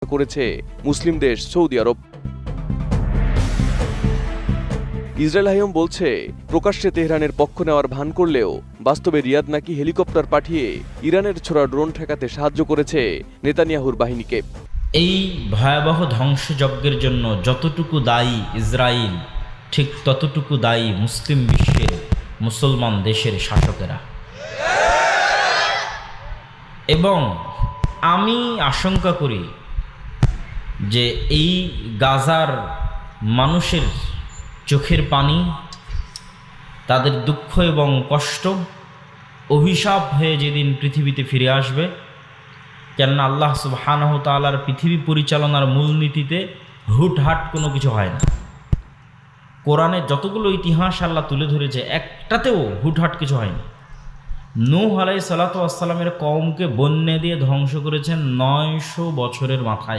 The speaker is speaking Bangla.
করেছে মুসলিম দেশ সৌদি আরব। ইসরায়েল হাইম বলছে, প্রকাশ্যে তেহরানের পক্ষ নেওয়ার ভান করলেও বাস্তবে রিয়াদ নাকি হেলিকপ্টার পাঠিয়ে ইরানের ছোড়া ড্রোন ঠেকাতে সাহায্য করেছে নেতানিয়াহুর বাহিনীকে। এই ভয়াবহ ধ্বংসযজ্ঞের জন্য যতটুকু দায়ী ইসরায়েল, ঠিক ততটুকু দায়ী মুসলিম বিশ্বের মুসলমান দেশের শাসকেরা। এবং আমি আশঙ্কা করি যে এই গাজার মানুষের চোখের পানি, তাদের দুঃখ এবং কষ্ট অভিশাপ হয়ে যেদিন পৃথিবীতে ফিরে আসবে, কেননা আল্লাহ সুবহানাহু ওয়া তাআলার পৃথিবী পরিচালনার মূলনীতিতে হুটহাট কোনো কিছু হয় না। কোরআনে যতগুলো ইতিহাস আল্লাহ তুলে ধরেছে, একটাতেও হুটহাট কিছু হয়নি। নূহ আলাইহিস সালাতু ওয়াস সালামের কওমকে বন্যা দিয়ে ধ্বংস করেছেন 900 বছরের মাথায়।